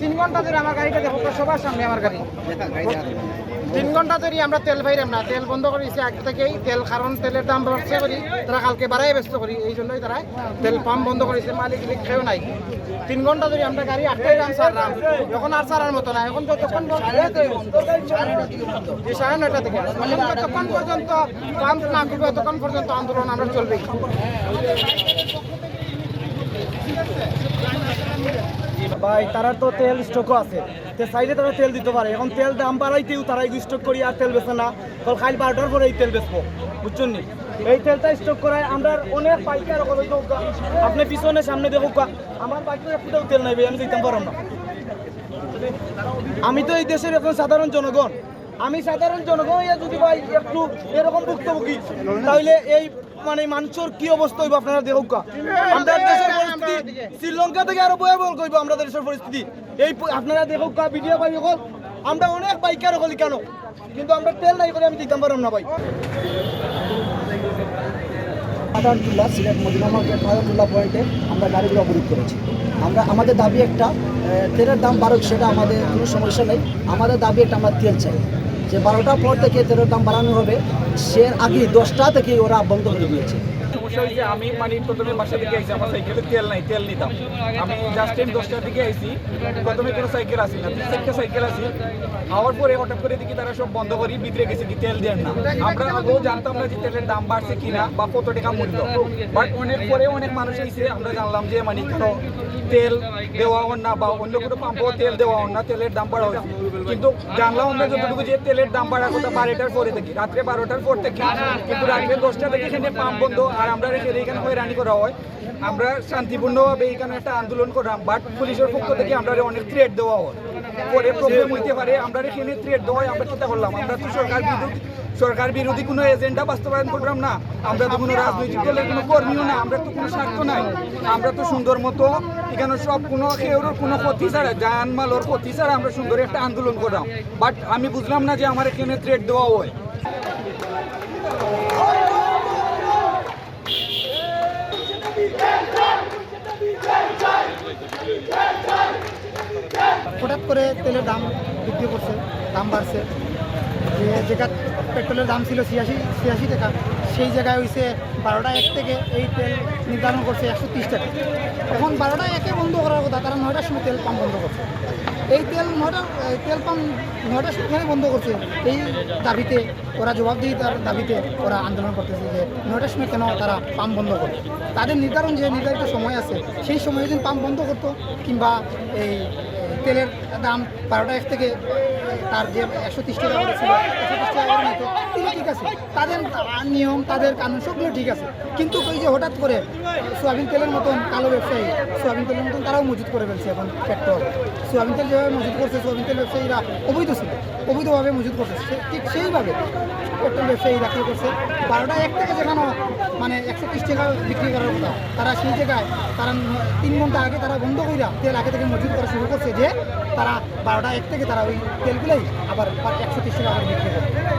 3 ঘন্টা ধরে আমার গাড়িটা দেখো সবার সামনে আমার গাড়ি 3 ঘন্টা ধরে আমরা তেল পাইলাম না, তেল বন্ধ করেছি আগে থেকেই তেল, কারণ তেলের দাম বাড়ছে করি তারা কালকে বাড়াই ব্যস্ত করি, এই জন্যই তারা তেল পাম্প বন্ধ করেছে, মালিক খেয়েও নাই। 3 ঘন্টা ধরে আমরা গাড়ি 8টায় রাম সারলাম, এখন আর সারার মতো না, এখন যতক্ষণ 9:30 থেকে ততক্ষণ পর্যন্ত পাম্প না করবে ততক্ষণ পর্যন্ত আন্দোলন আমরা চলবেই। ভাই তারা তো তেল স্টকও আছে, তো চাইলে তারা তেল দিতে পারে, এখন তেল দাম বাড়াইতেও তারা স্টক করি আর তেল বেছে না, কাল খাইল 12টার পরে এই তেল বেচবো, বুঝছেন নি? এই তেলটা স্টক করায় আমরা অনেক পাইকার আপনি পিছনে সামনে দেখুক আমার বাইকের একটাও তেল নাই ভাই, আমি দিতাম পারলাম না। আমি তো এই দেশের এখন সাধারণ জনগণ, আমি সাধারণ জনগণ যদি ভাই একটু এরকম ভুক্তভোগী তাহলে এই মানে মানুষের কি অবস্থা হইব আপনারা দেখুক। আমরা দেশের পরিস্থিতি শ্রীলঙ্কা থেকে আরো ভয়াবহ কইব আমরা দেশের পরিস্থিতি, এই আপনারা দেখুক ভিডিও পাই হল, আমরা অনেক বাইকার হলি কেন, কিন্তু আমরা তেল নাই করে আমি দিতাম পারলাম না ভাই। আদারতুল্লাহ সিলেট মদিনা মার্কেট আদারতুল্লাহ পয়েন্টে আমরা গাড়িগুলো অবরোধ করেছি। আমাদের দাবি একটা, তেলের দাম বাড়ুক সেটা আমাদের কোনো সমস্যা নেই, আমাদের দাবি একটা আমরা তেল চাই, যে 12টার পর থেকে তেলের দাম বাড়ানো হবে, সে আগে 10টা থেকে ওরা বন্ধ করে দিয়েছে। সমস্যা হয়েছে আমি মানে প্রথমে বাসা থেকে আইসি, আমার সাইকেলে তেল নাই, তেল নিতাম আমি জাস্ট টাইম 10টার দিকে আইসি, প্রথমে কোনো সাইকেল আসি না, 3-4টা সাইকেল আসি, হওয়ার পরে হঠাৎ করে দেখি তারা সব বন্ধ করি, ভিতরে গেছে কি তেল দেন না। আমরা আগেও জানতাম না যে তেলের দাম বাড়ছে কিনা বা কত টাকা মূল্য, বাট অনেক পরে অনেক মানুষ এসে আমরা জানলাম যে মানে কোনো তেল দেওয়া হন না বা অন্য কোনো পাম্পও তেল দেওয়া হন না, তেলের দাম বাড়া হয়েছে। কিন্তু জানলাম আমরা যতটুকু যে তেলের দাম বাড়ার কথা 12টার পরে থেকে, রাত্রে 12টার পর থেকে, কিন্তু রাত্রে 10টা থেকে এখানে পাম্প বন্ধ আর আমরা এখানে হয়রানি করা হয়। আমরা শান্তিপূর্ণভাবে এখানে একটা আন্দোলন করলাম, বাট পুলিশের পক্ষ থেকে আমরা অনেক থ্রেট দেওয়া হয়, পরে প্রবলেম হইতে পারে, আমরা এখানে থ্রেট দেওয়া হয়। আমরা চিন্তা করলাম আমরা তো সরকার বিরোধী কোনো এজেন্ডা বাস্তবায়ন করলাম না, আমরা তো কোনো রাজনৈতিক দলের কোনো কর্মীও না, আমরা তো কোনো স্বার্থ নাই, আমরা তো সুন্দর মতো এখানে সব কোনো কেউর কোনো ক্ষতি ছাড়া, জানমালের ক্ষতি ছাড়া আমরা সুন্দর একটা আন্দোলন করলাম। বাট আমি বুঝলাম না যে আমার এখানে থ্রেট দেওয়া হয়। হঠাৎ করে তেলের দাম বৃদ্ধি করছে, দাম বাড়ছে, যে যেটা পেট্রোলের দাম ছিল 86 টাকা, সেই জায়গায় হয়েছে 12টা 1 থেকে এই তেল নির্ধারণ করছে 130 টাকা। এখন 12টা 1-এ বন্ধ করার কথা, তারা 9টার সময় তেল পাম্প বন্ধ করছে। এই তেল পাম্প 9টার সময় বন্ধ করছে, এই দাবিতে ওরা জবাবদিহিতার দাবিতে ওরা আন্দোলন করতেছে যে 9টার সময় কেন তারা পাম্প বন্ধ করে। তাদের নির্ধারণ যে নির্ধারিত সময় আছে সেই সময়ে যদি পাম্প বন্ধ করতো, কিংবা এই তেলের দাম 12টা 1 থেকে তার যে 130 টাকা করে ছিল 130 টাকা করে নিত, ঠিক আছে, তাদের নিয়ম তাদের কানুন সবগুলো ঠিক আছে। কিন্তু ওই যে হঠাৎ করে সোয়াবিন তেলের মতন কালো ব্যবসায়ী, সোয়াবিন তেলের মতন তারাও মজুত করে ফেলছে এখন পেট্রোল। সোয়াবিন তেল যেভাবে মজুত করছে, সোয়াবিন তেল ব্যবসায়ীরা অবৈধ ছিল, অবৈধভাবে মজুত করতেছে, ঠিক সেইভাবে পেট্রোল ব্যবসায়ীরা কী করছে, 12টা 1 থেকে যেখানে মানে 130 টাকা বিক্রি করার কথা, তারা সেই জায়গায় তারা 3 ঘন্টা আগে তারা বন্ধ কইরা তেল আগে থেকে মজুত করা শুরু করছে, যে তারা 12টা 1 থেকে তারা ওই তেলগুলোই আবার 130 টাকা বিক্রি করে।